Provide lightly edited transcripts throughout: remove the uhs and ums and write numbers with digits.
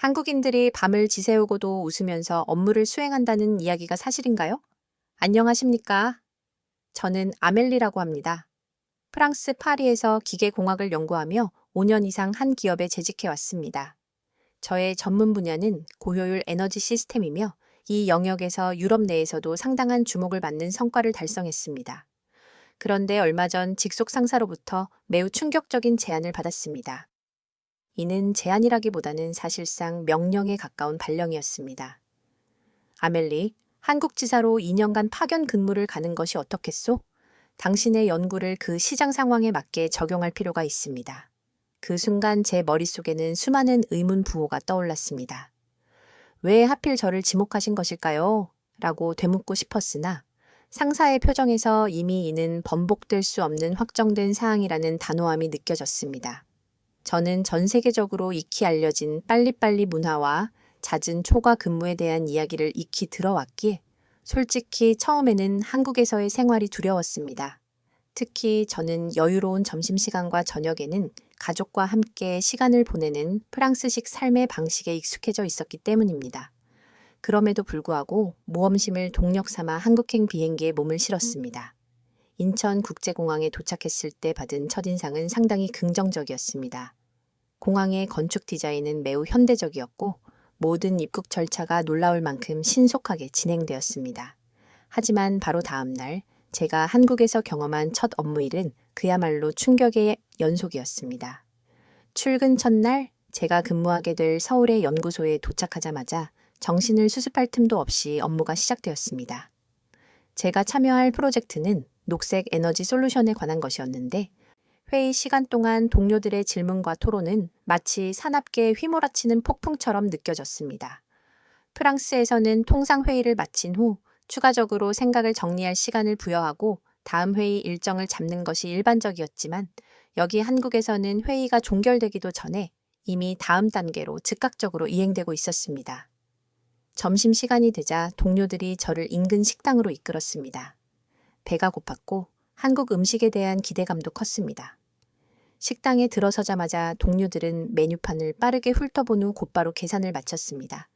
한국인들이 밤을 지새우고도 웃으면서 업무를 수행한다는 이야기가 사실인가요? 안녕하십니까? 저는 아멜리라고 합니다. 프랑스 파리에서 기계공학을 연구하며 5년 이상 한 기업에 재직해 왔습니다. 저의 전문 분야는 고효율 에너지 시스템이며 이 영역에서 유럽 내에서도 상당한 주목을 받는 성과를 달성했습니다. 그런데 얼마 전 직속 상사로부터 매우 충격적인 제안을 받았습니다. 이는 제안이라기보다는 사실상 명령에 가까운 발령이었습니다. 아멜리, 한국 지사로 2년간 파견 근무를 가는 것이 어떻겠소? 당신의 연구를 그 시장 상황에 맞게 적용할 필요가 있습니다. 그 순간 제 머릿속에는 수많은 의문 부호가 떠올랐습니다. 왜 하필 저를 지목하신 것일까요? 라고 되묻고 싶었으나 상사의 표정에서 이미 이는 번복될 수 없는 확정된 사항이라는 단호함이 느껴졌습니다. 저는 전 세계적으로 익히 알려진 빨리빨리 문화와 잦은 초과 근무에 대한 이야기를 익히 들어왔기에 솔직히 처음에는 한국에서의 생활이 두려웠습니다. 특히 저는 여유로운 점심시간과 저녁에는 가족과 함께 시간을 보내는 프랑스식 삶의 방식에 익숙해져 있었기 때문입니다. 그럼에도 불구하고 모험심을 동력 삼아 한국행 비행기에 몸을 실었습니다. 인천국제공항에 도착했을 때 받은 첫인상은 상당히 긍정적이었습니다. 공항의 건축 디자인은 매우 현대적이었고 모든 입국 절차가 놀라울 만큼 신속하게 진행되었습니다. 하지만 바로 다음 날 제가 한국에서 경험한 첫 업무일은 그야말로 충격의 연속이었습니다. 출근 첫날 제가 근무하게 될 서울의 연구소에 도착하자마자 정신을 수습할 틈도 없이 업무가 시작되었습니다. 제가 참여할 프로젝트는 녹색 에너지 솔루션에 관한 것이었는데 회의 시간 동안 동료들의 질문과 토론은 마치 사납게 휘몰아치는 폭풍처럼 느껴졌습니다. 프랑스에서는 통상 회의를 마친 후 추가적으로 생각을 정리할 시간을 부여하고 다음 회의 일정을 잡는 것이 일반적이었지만 여기 한국에서는 회의가 종결되기도 전에 이미 다음 단계로 즉각적으로 이행되고 있었습니다. 점심시간이 되자 동료들이 저를 인근 식당으로 이끌었습니다. 배가 고팠고 한국 음식에 대한 기대감도 컸습니다. 식당에 들어서자마자 동료들은 메뉴판을 빠르게 훑어본 후 곧바로 계산을 마쳤습니다.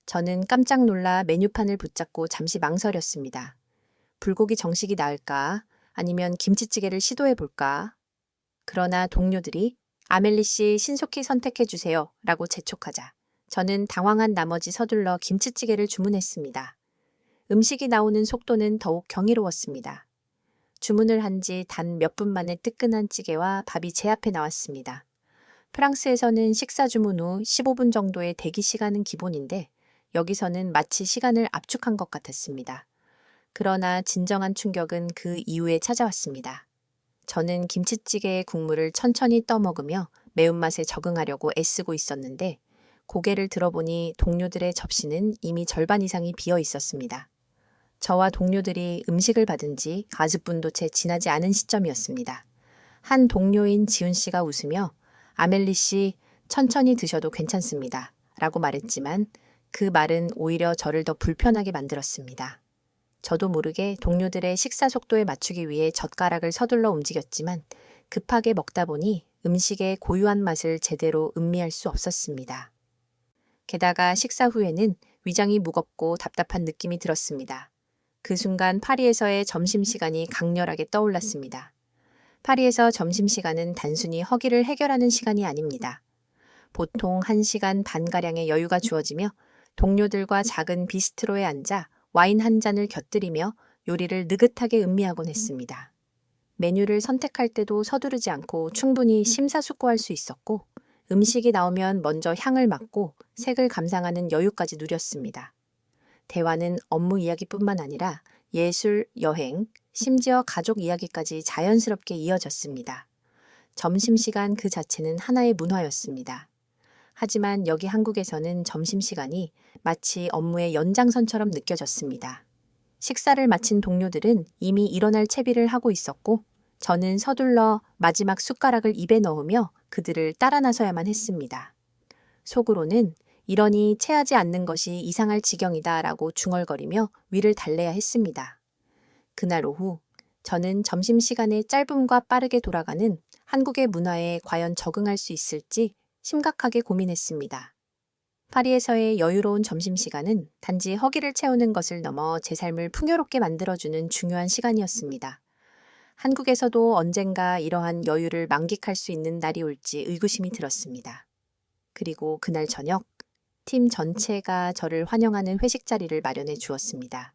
저는 깜짝 놀라 메뉴판을 붙잡고 잠시 망설였습니다. 불고기 정식이 나을까? 아니면 김치찌개를 시도해볼까? 그러나 동료들이 아멜리 씨 신속히 선택해주세요 라고 재촉하자 저는 당황한 나머지 서둘러 김치찌개를 주문했습니다. 음식이 나오는 속도는 더욱 경이로웠습니다. 주문을 한 지 단 몇 분 만에 뜨끈한 찌개와 밥이 제 앞에 나왔습니다. 프랑스에서는 식사 주문 후 15분 정도의 대기 시간은 기본인데 여기서는 마치 시간을 압축한 것 같았습니다. 그러나 진정한 충격은 그 이후에 찾아왔습니다. 저는 김치찌개의 국물을 천천히 떠먹으며 매운맛에 적응하려고 애쓰고 있었는데 고개를 들어보니 동료들의 접시는 이미 절반 이상이 비어 있었습니다. 저와 동료들이 음식을 받은 지 40분도 채 지나지 않은 시점이었습니다. 한 동료인 지훈 씨가 웃으며 아멜리 씨 천천히 드셔도 괜찮습니다. 라고 말했지만 그 말은 오히려 저를 더 불편하게 만들었습니다. 저도 모르게 동료들의 식사 속도에 맞추기 위해 젓가락을 서둘러 움직였지만 급하게 먹다 보니 음식의 고유한 맛을 제대로 음미할 수 없었습니다. 게다가 식사 후에는 위장이 무겁고 답답한 느낌이 들었습니다. 그 순간 파리에서의 점심시간이 강렬하게 떠올랐습니다. 파리에서 점심시간은 단순히 허기를 해결하는 시간이 아닙니다. 보통 1시간 반가량의 여유가 주어지며 동료들과 작은 비스트로에 앉아 와인 한 잔을 곁들이며 요리를 느긋하게 음미하곤 했습니다. 메뉴를 선택할 때도 서두르지 않고 충분히 심사숙고할 수 있었고 음식이 나오면 먼저 향을 맡고 색을 감상하는 여유까지 누렸습니다. 대화는 업무 이야기뿐만 아니라 예술, 여행, 심지어 가족 이야기까지 자연스럽게 이어졌습니다. 점심시간 그 자체는 하나의 문화였습니다. 하지만 여기 한국에서는 점심시간이 마치 업무의 연장선처럼 느껴졌습니다. 식사를 마친 동료들은 이미 일어날 채비를 하고 있었고 저는 서둘러 마지막 숟가락을 입에 넣으며 그들을 따라 나서야만 했습니다. 속으로는 이러니 체하지 않는 것이 이상할 지경이다 라고 중얼거리며 위를 달래야 했습니다. 그날 오후 저는 점심시간의 짧음과 빠르게 돌아가는 한국의 문화에 과연 적응할 수 있을지 심각하게 고민했습니다. 파리에서의 여유로운 점심시간은 단지 허기를 채우는 것을 넘어 제 삶을 풍요롭게 만들어주는 중요한 시간이었습니다. 한국에서도 언젠가 이러한 여유를 만끽할 수 있는 날이 올지 의구심이 들었습니다. 그리고 그날 저녁, 팀 전체가 저를 환영하는 회식 자리를 마련해 주었습니다.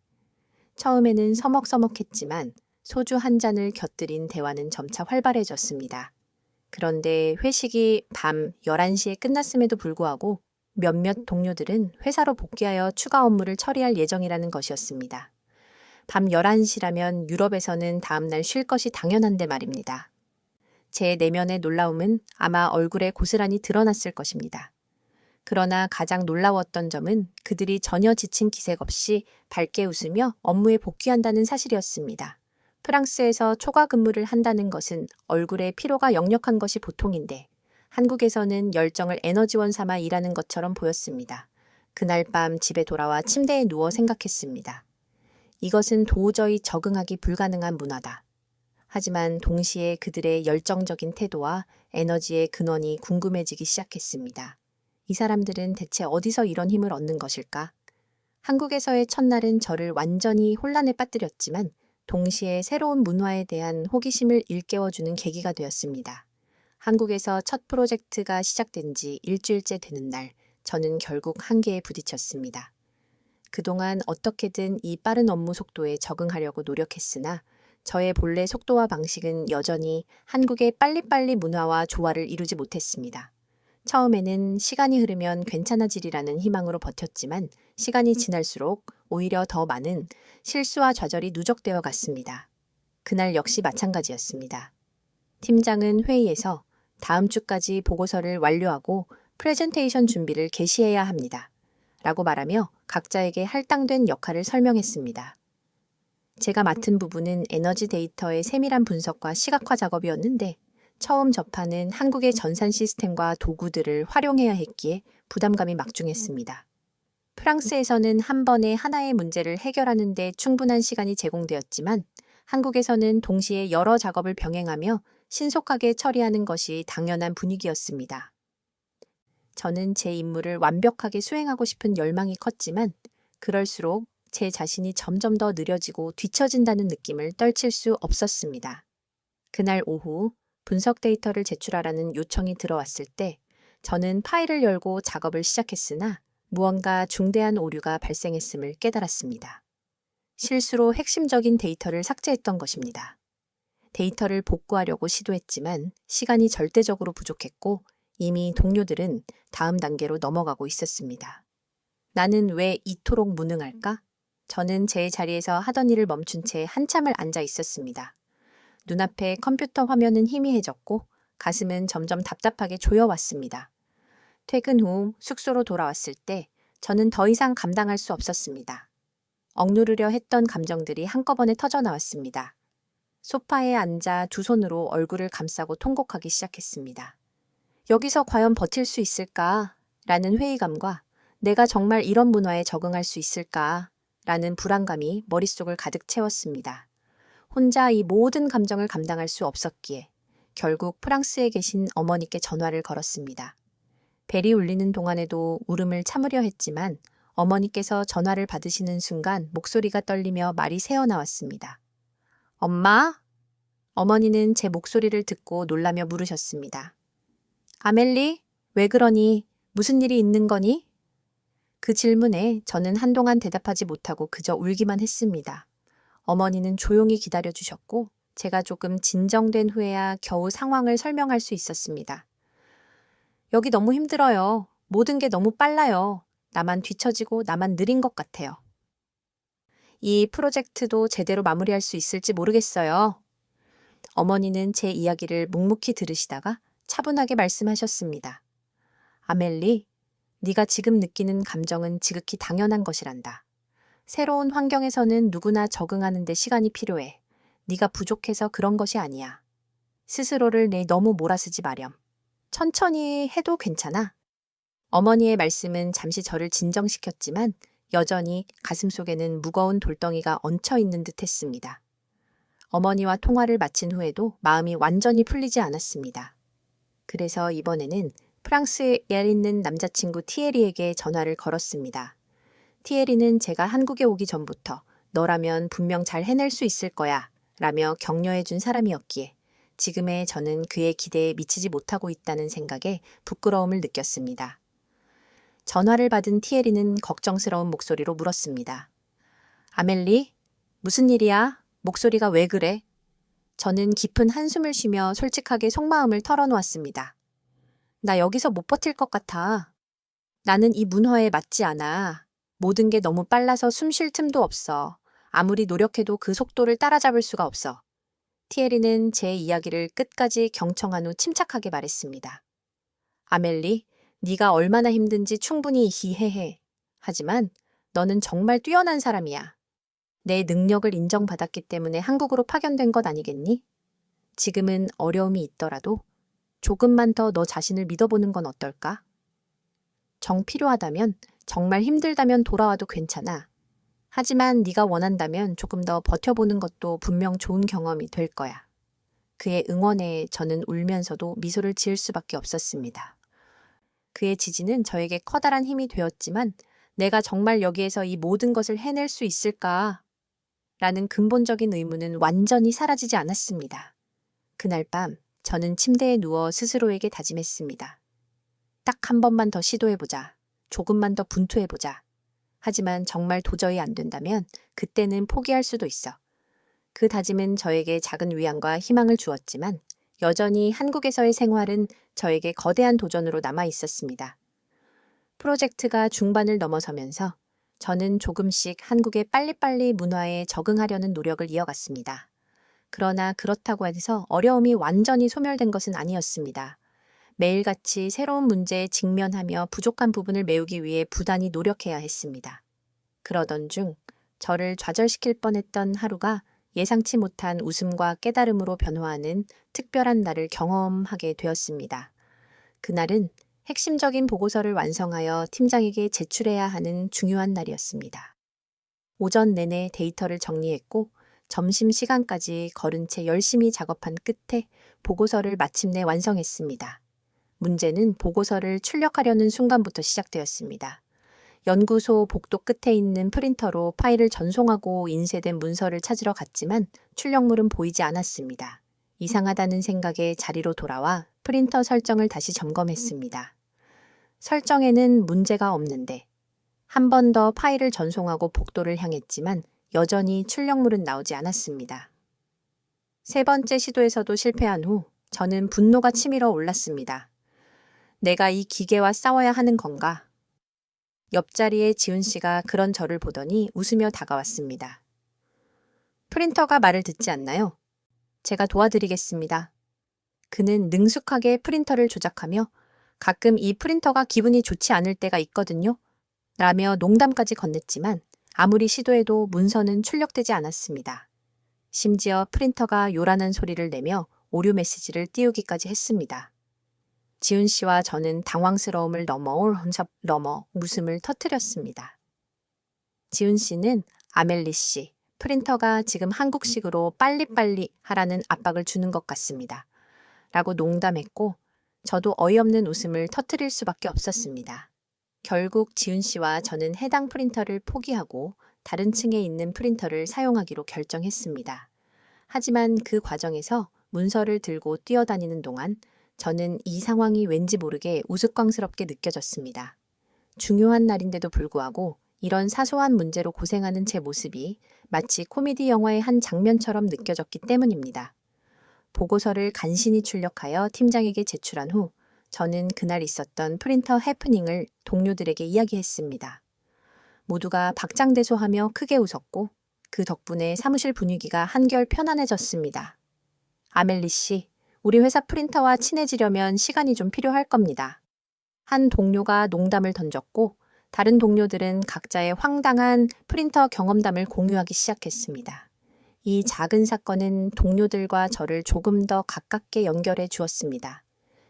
처음에는 서먹서먹했지만 소주 한 잔을 곁들인 대화는 점차 활발해졌습니다. 그런데 회식이 밤 11시에 끝났음에도 불구하고 몇몇 동료들은 회사로 복귀하여 추가 업무를 처리할 예정이라는 것이었습니다. 밤 11시라면 유럽에서는 다음날 쉴 것이 당연한데 말입니다. 제 내면의 놀라움은 아마 얼굴에 고스란히 드러났을 것입니다. 그러나 가장 놀라웠던 점은 그들이 전혀 지친 기색 없이 밝게 웃으며 업무에 복귀한다는 사실이었습니다. 프랑스에서 초과 근무를 한다는 것은 얼굴에 피로가 역력한 것이 보통인데 한국에서는 열정을 에너지원 삼아 일하는 것처럼 보였습니다. 그날 밤 집에 돌아와 침대에 누워 생각했습니다. 이것은 도저히 적응하기 불가능한 문화다. 하지만 동시에 그들의 열정적인 태도와 에너지의 근원이 궁금해지기 시작했습니다. 이 사람들은 대체 어디서 이런 힘을 얻는 것일까? 한국에서의 첫날은 저를 완전히 혼란에 빠뜨렸지만 동시에 새로운 문화에 대한 호기심을 일깨워주는 계기가 되었습니다. 한국에서 첫 프로젝트가 시작된 지 일주일째 되는 날, 저는 결국 한계에 부딪혔습니다. 그동안 어떻게든 이 빠른 업무 속도에 적응하려고 노력했으나 저의 본래 속도와 방식은 여전히 한국의 빨리빨리 문화와 조화를 이루지 못했습니다. 처음에는 시간이 흐르면 괜찮아지리라는 희망으로 버텼지만 시간이 지날수록 오히려 더 많은 실수와 좌절이 누적되어 갔습니다. 그날 역시 마찬가지였습니다. 팀장은 회의에서 다음 주까지 보고서를 완료하고 프레젠테이션 준비를 개시해야 합니다. 라고 말하며 각자에게 할당된 역할을 설명했습니다. 제가 맡은 부분은 에너지 데이터의 세밀한 분석과 시각화 작업이었는데 처음 접하는 한국의 전산 시스템과 도구들을 활용해야 했기에 부담감이 막중했습니다. 프랑스에서는 한 번에 하나의 문제를 해결하는 데 충분한 시간이 제공되었지만 한국에서는 동시에 여러 작업을 병행하며 신속하게 처리하는 것이 당연한 분위기였습니다. 저는 제 임무를 완벽하게 수행하고 싶은 열망이 컸지만 그럴수록 제 자신이 점점 더 느려지고 뒤처진다는 느낌을 떨칠 수 없었습니다. 그날 오후 분석 데이터를 제출하라는 요청이 들어왔을 때 저는 파일을 열고 작업을 시작했으나 무언가 중대한 오류가 발생했음을 깨달았습니다. 실수로 핵심적인 데이터를 삭제했던 것입니다. 데이터를 복구하려고 시도했지만 시간이 절대적으로 부족했고 이미 동료들은 다음 단계로 넘어가고 있었습니다. 나는 왜 이토록 무능할까? 저는 제 자리에서 하던 일을 멈춘 채 한참을 앉아 있었습니다. 눈앞에 컴퓨터 화면은 희미해졌고 가슴은 점점 답답하게 조여왔습니다. 퇴근 후 숙소로 돌아왔을 때 저는 더 이상 감당할 수 없었습니다. 억누르려 했던 감정들이 한꺼번에 터져나왔습니다. 소파에 앉아 두 손으로 얼굴을 감싸고 통곡하기 시작했습니다. 여기서 과연 버틸 수 있을까? 라는 회의감과 내가 정말 이런 문화에 적응할 수 있을까? 라는 불안감이 머릿속을 가득 채웠습니다. 혼자 이 모든 감정을 감당할 수 없었기에 결국 프랑스에 계신 어머니께 전화를 걸었습니다. 벨이 울리는 동안에도 울음을 참으려 했지만 어머니께서 전화를 받으시는 순간 목소리가 떨리며 말이 새어나왔습니다. 엄마? 어머니는 제 목소리를 듣고 놀라며 물으셨습니다. 아멜리, 왜 그러니? 무슨 일이 있는 거니? 그 질문에 저는 한동안 대답하지 못하고 그저 울기만 했습니다. 어머니는 조용히 기다려주셨고 제가 조금 진정된 후에야 겨우 상황을 설명할 수 있었습니다. 여기 너무 힘들어요. 모든 게 너무 빨라요. 나만 뒤처지고 나만 느린 것 같아요. 이 프로젝트도 제대로 마무리할 수 있을지 모르겠어요. 어머니는 제 이야기를 묵묵히 들으시다가 차분하게 말씀하셨습니다. 아멜리, 네가 지금 느끼는 감정은 지극히 당연한 것이란다. 새로운 환경에서는 누구나 적응하는 데 시간이 필요해. 네가 부족해서 그런 것이 아니야. 스스로를 내 너무 몰아쓰지 마렴. 천천히 해도 괜찮아. 어머니의 말씀은 잠시 저를 진정시켰지만 여전히 가슴속에는 무거운 돌덩이가 얹혀 있는 듯 했습니다. 어머니와 통화를 마친 후에도 마음이 완전히 풀리지 않았습니다. 그래서 이번에는 프랑스에 있는 남자친구 티에리에게 전화를 걸었습니다. 티에리는 제가 한국에 오기 전부터 너라면 분명 잘 해낼 수 있을 거야 라며 격려해준 사람이었기에 지금의 저는 그의 기대에 미치지 못하고 있다는 생각에 부끄러움을 느꼈습니다. 전화를 받은 티에리는 걱정스러운 목소리로 물었습니다. 아멜리, 무슨 일이야? 목소리가 왜 그래? 저는 깊은 한숨을 쉬며 솔직하게 속마음을 털어놓았습니다. 나 여기서 못 버틸 것 같아. 나는 이 문화에 맞지 않아. 모든 게 너무 빨라서 숨 쉴 틈도 없어. 아무리 노력해도 그 속도를 따라잡을 수가 없어. 티에리는 제 이야기를 끝까지 경청한 후 침착하게 말했습니다. 아멜리, 네가 얼마나 힘든지 충분히 이해해. 하지만 너는 정말 뛰어난 사람이야. 내 능력을 인정받았기 때문에 한국으로 파견된 것 아니겠니? 지금은 어려움이 있더라도 조금만 더 너 자신을 믿어보는 건 어떨까? 정 필요하다면, 정말 힘들다면 돌아와도 괜찮아. 하지만 네가 원한다면 조금 더 버텨보는 것도 분명 좋은 경험이 될 거야. 그의 응원에 저는 울면서도 미소를 지을 수밖에 없었습니다. 그의 지지는 저에게 커다란 힘이 되었지만 내가 정말 여기에서 이 모든 것을 해낼 수 있을까? 라는 근본적인 의문은 완전히 사라지지 않았습니다. 그날 밤 저는 침대에 누워 스스로에게 다짐했습니다. 딱 한 번만 더 시도해보자. 조금만 더 분투해보자. 하지만 정말 도저히 안 된다면 그때는 포기할 수도 있어. 그 다짐은 저에게 작은 위안과 희망을 주었지만 여전히 한국에서의 생활은 저에게 거대한 도전으로 남아 있었습니다. 프로젝트가 중반을 넘어서면서 저는 조금씩 한국의 빨리빨리 문화에 적응하려는 노력을 이어갔습니다. 그러나 그렇다고 해서 어려움이 완전히 소멸된 것은 아니었습니다. 매일같이 새로운 문제에 직면하며 부족한 부분을 메우기 위해 부단히 노력해야 했습니다. 그러던 중 저를 좌절시킬 뻔했던 하루가 예상치 못한 웃음과 깨달음으로 변화하는 특별한 날을 경험하게 되었습니다. 그날은 핵심적인 보고서를 완성하여 팀장에게 제출해야 하는 중요한 날이었습니다. 오전 내내 데이터를 정리했고 점심시간까지 거른 채 열심히 작업한 끝에 보고서를 마침내 완성했습니다. 문제는 보고서를 출력하려는 순간부터 시작되었습니다. 연구소 복도 끝에 있는 프린터로 파일을 전송하고 인쇄된 문서를 찾으러 갔지만 출력물은 보이지 않았습니다. 이상하다는 생각에 자리로 돌아와 프린터 설정을 다시 점검했습니다. 설정에는 문제가 없는데 한 번 더 파일을 전송하고 복도를 향했지만 여전히 출력물은 나오지 않았습니다. 세 번째 시도에서도 실패한 후 저는 분노가 치밀어 올랐습니다. 내가 이 기계와 싸워야 하는 건가? 옆자리의 지훈 씨가 그런 저를 보더니 웃으며 다가왔습니다. 프린터가 말을 듣지 않나요? 제가 도와드리겠습니다. 그는 능숙하게 프린터를 조작하며 가끔 이 프린터가 기분이 좋지 않을 때가 있거든요. 라며 농담까지 건넸지만 아무리 시도해도 문서는 출력되지 않았습니다. 심지어 프린터가 요란한 소리를 내며 오류 메시지를 띄우기까지 했습니다. 지훈 씨와 저는 당황스러움을 넘어 웃음을 터뜨렸습니다. 지훈 씨는 아멜리 씨, 프린터가 지금 한국식으로 빨리빨리 하라는 압박을 주는 것 같습니다. 라고 농담했고 저도 어이없는 웃음을 터뜨릴 수밖에 없었습니다. 결국 지훈 씨와 저는 해당 프린터를 포기하고 다른 층에 있는 프린터를 사용하기로 결정했습니다. 하지만 그 과정에서 문서를 들고 뛰어다니는 동안 저는 이 상황이 왠지 모르게 우스꽝스럽게 느껴졌습니다. 중요한 날인데도 불구하고 이런 사소한 문제로 고생하는 제 모습이 마치 코미디 영화의 한 장면처럼 느껴졌기 때문입니다. 보고서를 간신히 출력하여 팀장에게 제출한 후 저는 그날 있었던 프린터 해프닝을 동료들에게 이야기했습니다. 모두가 박장대소하며 크게 웃었고 그 덕분에 사무실 분위기가 한결 편안해졌습니다. 아멜리 씨, 우리 회사 프린터와 친해지려면 시간이 좀 필요할 겁니다. 한 동료가 농담을 던졌고 다른 동료들은 각자의 황당한 프린터 경험담을 공유하기 시작했습니다. 이 작은 사건은 동료들과 저를 조금 더 가깝게 연결해 주었습니다.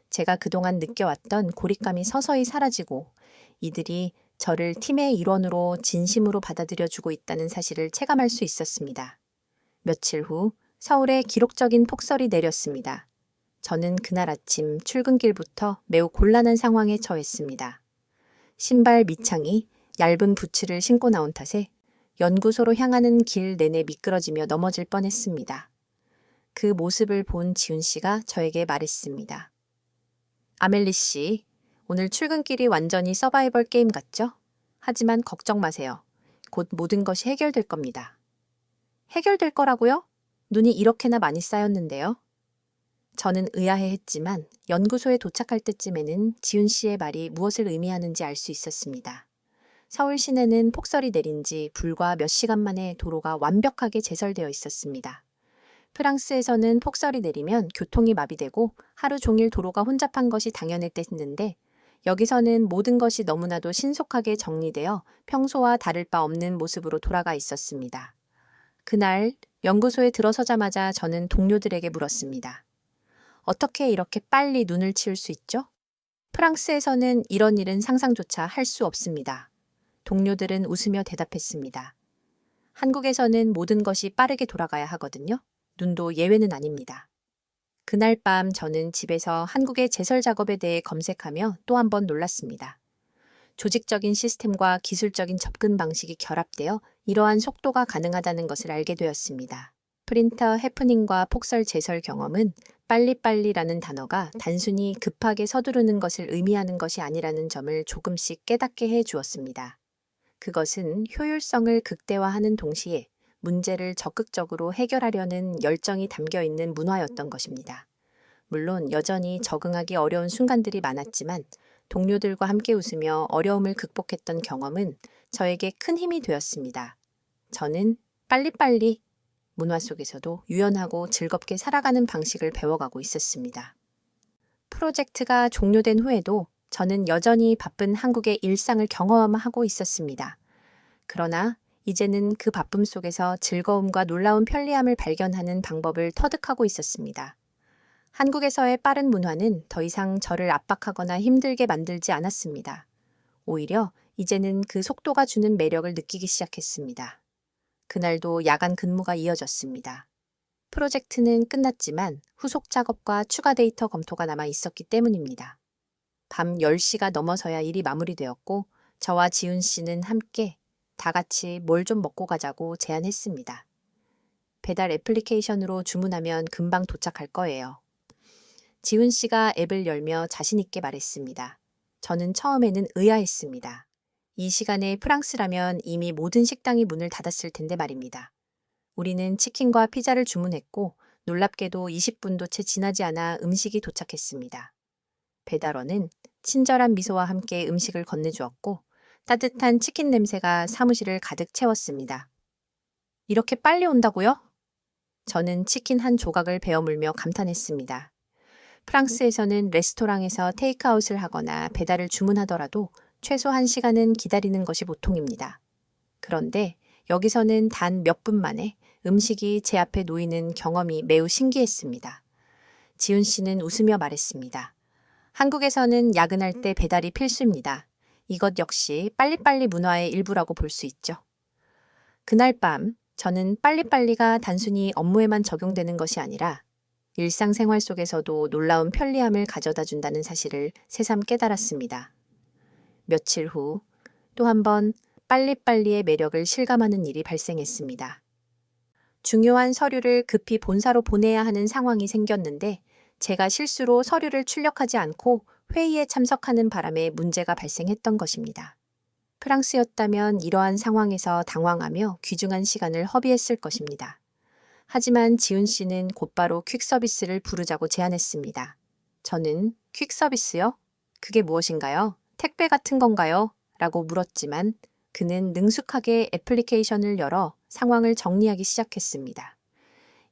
제가 그동안 느껴왔던 고립감이 서서히 사라지고 이들이 저를 팀의 일원으로 진심으로 받아들여주고 있다는 사실을 체감할 수 있었습니다. 며칠 후 서울에 기록적인 폭설이 내렸습니다. 저는 그날 아침 출근길부터 매우 곤란한 상황에 처했습니다. 신발 밑창이 얇은 부츠를 신고 나온 탓에 연구소로 향하는 길 내내 미끄러지며 넘어질 뻔했습니다. 그 모습을 본 지훈 씨가 저에게 말했습니다. 아멜리 씨, 오늘 출근길이 완전히 서바이벌 게임 같죠? 하지만 걱정 마세요. 곧 모든 것이 해결될 겁니다. 해결될 거라고요? 눈이 이렇게나 많이 쌓였는데요. 저는 의아해했지만 연구소에 도착할 때쯤에는 지훈 씨의 말이 무엇을 의미하는지 알 수 있었습니다. 서울 시내는 폭설이 내린 지 불과 몇 시간 만에 도로가 완벽하게 제설되어 있었습니다. 프랑스에서는 폭설이 내리면 교통이 마비되고 하루 종일 도로가 혼잡한 것이 당연했는데 여기서는 모든 것이 너무나도 신속하게 정리되어 평소와 다를 바 없는 모습으로 돌아가 있었습니다. 그날 연구소에 들어서자마자 저는 동료들에게 물었습니다. 어떻게 이렇게 빨리 눈을 치울 수 있죠? 프랑스에서는 이런 일은 상상조차 할 수 없습니다. 동료들은 웃으며 대답했습니다. 한국에서는 모든 것이 빠르게 돌아가야 하거든요. 눈도 예외는 아닙니다. 그날 밤 저는 집에서 한국의 제설 작업에 대해 검색하며 또 한 번 놀랐습니다. 조직적인 시스템과 기술적인 접근 방식이 결합되어 이러한 속도가 가능하다는 것을 알게 되었습니다. 프린터 해프닝과 폭설 제설 경험은 빨리빨리라는 단어가 단순히 급하게 서두르는 것을 의미하는 것이 아니라는 점을 조금씩 깨닫게 해 주었습니다. 그것은 효율성을 극대화하는 동시에 문제를 적극적으로 해결하려는 열정이 담겨 있는 문화였던 것입니다. 물론 여전히 적응하기 어려운 순간들이 많았지만 동료들과 함께 웃으며 어려움을 극복했던 경험은 저에게 큰 힘이 되었습니다. 저는 빨리빨리 문화 속에서도 유연하고 즐겁게 살아가는 방식을 배워가고 있었습니다. 프로젝트가 종료된 후에도 저는 여전히 바쁜 한국의 일상을 경험하고 있었습니다. 그러나 이제는 그 바쁨 속에서 즐거움과 놀라운 편리함을 발견하는 방법을 터득하고 있었습니다. 한국에서의 빠른 문화는 더 이상 저를 압박하거나 힘들게 만들지 않았습니다. 오히려 이제는 그 속도가 주는 매력을 느끼기 시작했습니다. 그날도 야간 근무가 이어졌습니다. 프로젝트는 끝났지만 후속 작업과 추가 데이터 검토가 남아 있었기 때문입니다. 밤 10시가 넘어서야 일이 마무리되었고 저와 지훈 씨는 함께 다 같이 뭘 좀 먹고 가자고 제안했습니다. 배달 애플리케이션으로 주문하면 금방 도착할 거예요. 지훈 씨가 앱을 열며 자신 있게 말했습니다. 저는 처음에는 의아했습니다. 이 시간에 프랑스라면 이미 모든 식당이 문을 닫았을 텐데 말입니다. 우리는 치킨과 피자를 주문했고 놀랍게도 20분도 채 지나지 않아 음식이 도착했습니다. 배달원은 친절한 미소와 함께 음식을 건네주었고 따뜻한 치킨 냄새가 사무실을 가득 채웠습니다. 이렇게 빨리 온다고요? 저는 치킨 한 조각을 베어 물며 감탄했습니다. 프랑스에서는 레스토랑에서 테이크아웃을 하거나 배달을 주문하더라도 최소 1시간은 기다리는 것이 보통입니다. 그런데 여기서는 단 몇 분 만에 음식이 제 앞에 놓이는 경험이 매우 신기했습니다. 지훈 씨는 웃으며 말했습니다. 한국에서는 야근할 때 배달이 필수입니다. 이것 역시 빨리빨리 문화의 일부라고 볼 수 있죠. 그날 밤 저는 빨리빨리가 단순히 업무에만 적용되는 것이 아니라 일상생활 속에서도 놀라운 편리함을 가져다 준다는 사실을 새삼 깨달았습니다. 며칠 후 또 한 번 빨리빨리의 매력을 실감하는 일이 발생했습니다. 중요한 서류를 급히 본사로 보내야 하는 상황이 생겼는데 제가 실수로 서류를 출력하지 않고 회의에 참석하는 바람에 문제가 발생했던 것입니다. 프랑스였다면 이러한 상황에서 당황하며 귀중한 시간을 허비했을 것입니다. 하지만 지훈 씨는 곧바로 퀵서비스를 부르자고 제안했습니다. 저는 퀵서비스요? 그게 무엇인가요? 택배 같은 건가요? 라고 물었지만 그는 능숙하게 애플리케이션을 열어 상황을 정리하기 시작했습니다.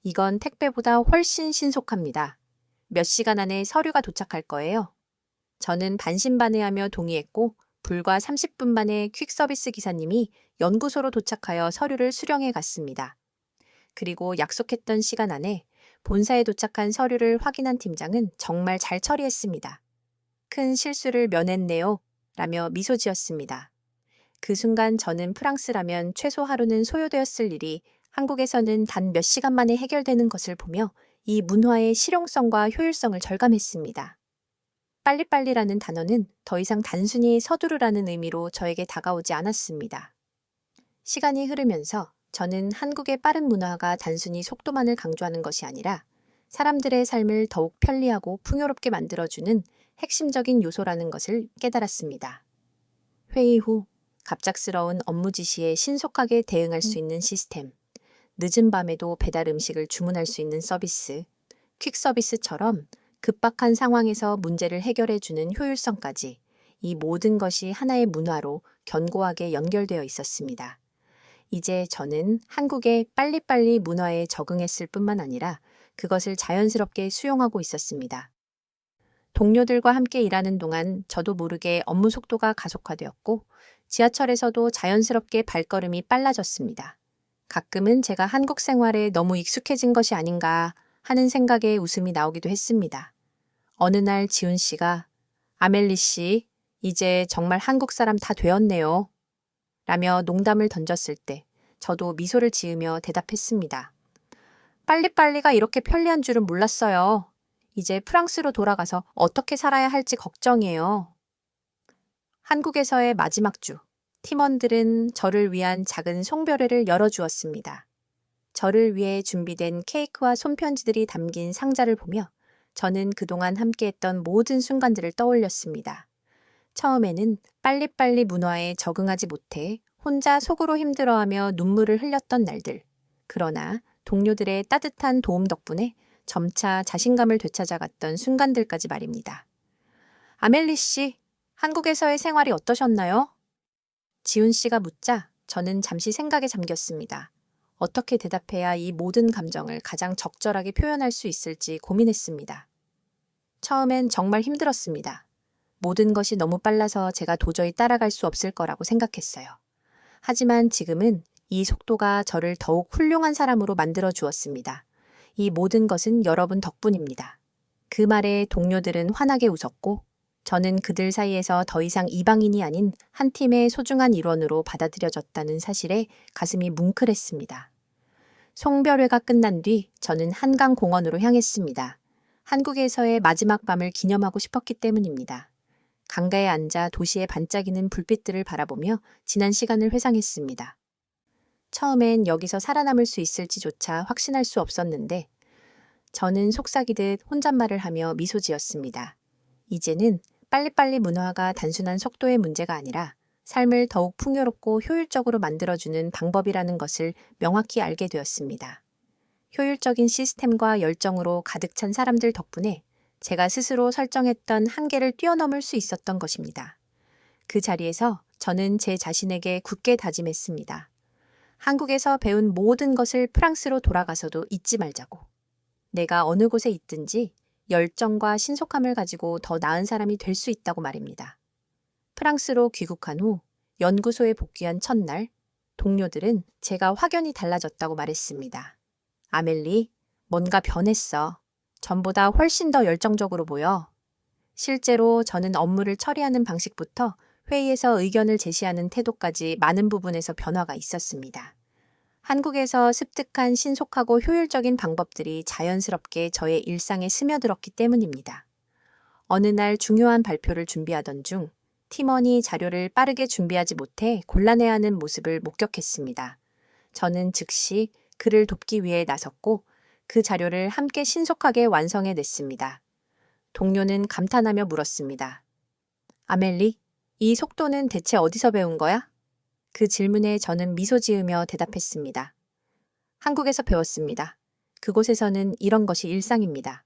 이건 택배보다 훨씬 신속합니다. 몇 시간 안에 서류가 도착할 거예요. 저는 반신반의하며 동의했고 불과 30분 만에 퀵서비스 기사님이 연구소로 도착하여 서류를 수령해 갔습니다. 그리고 약속했던 시간 안에 본사에 도착한 서류를 확인한 팀장은 정말 잘 처리했습니다. 큰 실수를 면했네요. 라며 미소 지었습니다. 그 순간 저는 프랑스라면 최소 하루는 소요되었을 일이 한국에서는 단 몇 시간 만에 해결되는 것을 보며 이 문화의 실용성과 효율성을 절감했습니다. 빨리빨리라는 단어는 더 이상 단순히 서두르라는 의미로 저에게 다가오지 않았습니다. 시간이 흐르면서 저는 한국의 빠른 문화가 단순히 속도만을 강조하는 것이 아니라 사람들의 삶을 더욱 편리하고 풍요롭게 만들어주는 핵심적인 요소라는 것을 깨달았습니다. 회의 후 갑작스러운 업무 지시에 신속하게 대응할 수 있는 시스템, 늦은 밤에도 배달 음식을 주문할 수 있는 서비스, 퀵 서비스처럼 급박한 상황에서 문제를 해결해주는 효율성까지 이 모든 것이 하나의 문화로 견고하게 연결되어 있었습니다. 이제 저는 한국의 빨리빨리 문화에 적응했을 뿐만 아니라 그것을 자연스럽게 수용하고 있었습니다. 동료들과 함께 일하는 동안 저도 모르게 업무 속도가 가속화되었고 지하철에서도 자연스럽게 발걸음이 빨라졌습니다. 가끔은 제가 한국 생활에 너무 익숙해진 것이 아닌가 하는 생각에 웃음이 나오기도 했습니다. 어느 날 지훈 씨가 아멜리 씨, 이제 정말 한국 사람 다 되었네요. 라며 농담을 던졌을 때 저도 미소를 지으며 대답했습니다. 빨리빨리가 이렇게 편리한 줄은 몰랐어요. 이제 프랑스로 돌아가서 어떻게 살아야 할지 걱정이에요. 한국에서의 마지막 주, 팀원들은 저를 위한 작은 송별회를 열어주었습니다. 저를 위해 준비된 케이크와 손편지들이 담긴 상자를 보며 저는 그동안 함께했던 모든 순간들을 떠올렸습니다. 처음에는 빨리빨리 문화에 적응하지 못해 혼자 속으로 힘들어하며 눈물을 흘렸던 날들. 그러나 동료들의 따뜻한 도움 덕분에 점차 자신감을 되찾아갔던 순간들까지 말입니다. 아멜리 씨, 한국에서의 생활이 어떠셨나요? 지훈 씨가 묻자 저는 잠시 생각에 잠겼습니다. 어떻게 대답해야 이 모든 감정을 가장 적절하게 표현할 수 있을지 고민했습니다. 처음엔 정말 힘들었습니다. 모든 것이 너무 빨라서 제가 도저히 따라갈 수 없을 거라고 생각했어요. 하지만 지금은 이 속도가 저를 더욱 훌륭한 사람으로 만들어 주었습니다. 이 모든 것은 여러분 덕분입니다. 그 말에 동료들은 환하게 웃었고 저는 그들 사이에서 더 이상 이방인이 아닌 한 팀의 소중한 일원으로 받아들여졌다는 사실에 가슴이 뭉클했습니다. 송별회가 끝난 뒤 저는 한강공원으로 향했습니다. 한국에서의 마지막 밤을 기념하고 싶었기 때문입니다. 강가에 앉아 도시의 반짝이는 불빛들을 바라보며 지난 시간을 회상했습니다. 처음엔 여기서 살아남을 수 있을지조차 확신할 수 없었는데 저는 속삭이듯 혼잣말을 하며 미소 지었습니다. 이제는 빨리빨리 문화가 단순한 속도의 문제가 아니라 삶을 더욱 풍요롭고 효율적으로 만들어주는 방법이라는 것을 명확히 알게 되었습니다. 효율적인 시스템과 열정으로 가득 찬 사람들 덕분에 제가 스스로 설정했던 한계를 뛰어넘을 수 있었던 것입니다. 그 자리에서 저는 제 자신에게 굳게 다짐했습니다. 한국에서 배운 모든 것을 프랑스로 돌아가서도 잊지 말자고. 내가 어느 곳에 있든지 열정과 신속함을 가지고 더 나은 사람이 될 수 있다고 말입니다. 프랑스로 귀국한 후 연구소에 복귀한 첫날, 동료들은 제가 확연히 달라졌다고 말했습니다. 아멜리, 뭔가 변했어. 전보다 훨씬 더 열정적으로 보여. 실제로 저는 업무를 처리하는 방식부터 회의에서 의견을 제시하는 태도까지 많은 부분에서 변화가 있었습니다. 한국에서 습득한 신속하고 효율적인 방법들이 자연스럽게 저의 일상에 스며들었기 때문입니다. 어느 날 중요한 발표를 준비하던 중 팀원이 자료를 빠르게 준비하지 못해 곤란해하는 모습을 목격했습니다. 저는 즉시 그를 돕기 위해 나섰고 그 자료를 함께 신속하게 완성해냈습니다. 동료는 감탄하며 물었습니다. 아멜리, 이 속도는 대체 어디서 배운 거야? 그 질문에 저는 미소 지으며 대답했습니다. 한국에서 배웠습니다. 그곳에서는 이런 것이 일상입니다.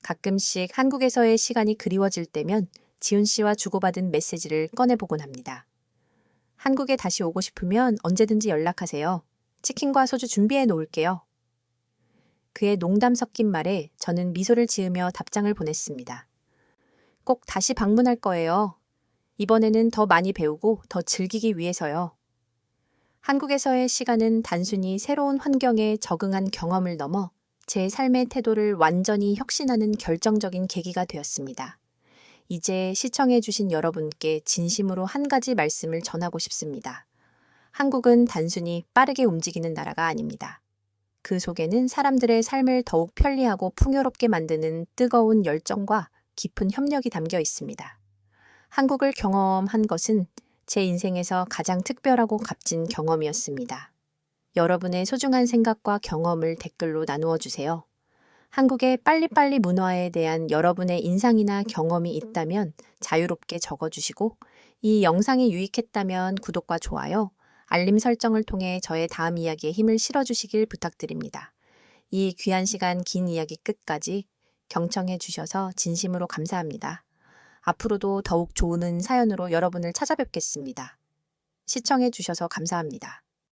가끔씩 한국에서의 시간이 그리워질 때면 지훈 씨와 주고받은 메시지를 꺼내보곤 합니다. 한국에 다시 오고 싶으면 언제든지 연락하세요. 치킨과 소주 준비해 놓을게요. 그의 농담 섞인 말에 저는 미소를 지으며 답장을 보냈습니다. 꼭 다시 방문할 거예요. 이번에는 더 많이 배우고 더 즐기기 위해서요. 한국에서의 시간은 단순히 새로운 환경에 적응한 경험을 넘어 제 삶의 태도를 완전히 혁신하는 결정적인 계기가 되었습니다. 이제 시청해주신 여러분께 진심으로 한 가지 말씀을 전하고 싶습니다. 한국은 단순히 빠르게 움직이는 나라가 아닙니다. 그 속에는 사람들의 삶을 더욱 편리하고 풍요롭게 만드는 뜨거운 열정과 깊은 협력이 담겨 있습니다. 한국을 경험한 것은 제 인생에서 가장 특별하고 값진 경험이었습니다. 여러분의 소중한 생각과 경험을 댓글로 나누어 주세요. 한국의 빨리빨리 문화에 대한 여러분의 인상이나 경험이 있다면 자유롭게 적어주시고, 이 영상이 유익했다면 구독과 좋아요, 알림 설정을 통해 저의 다음 이야기에 힘을 실어주시길 부탁드립니다. 이 귀한 시간 긴 이야기 끝까지 경청해 주셔서 진심으로 감사합니다. 앞으로도 더욱 좋은 사연으로 여러분을 찾아뵙겠습니다. 시청해 주셔서 감사합니다.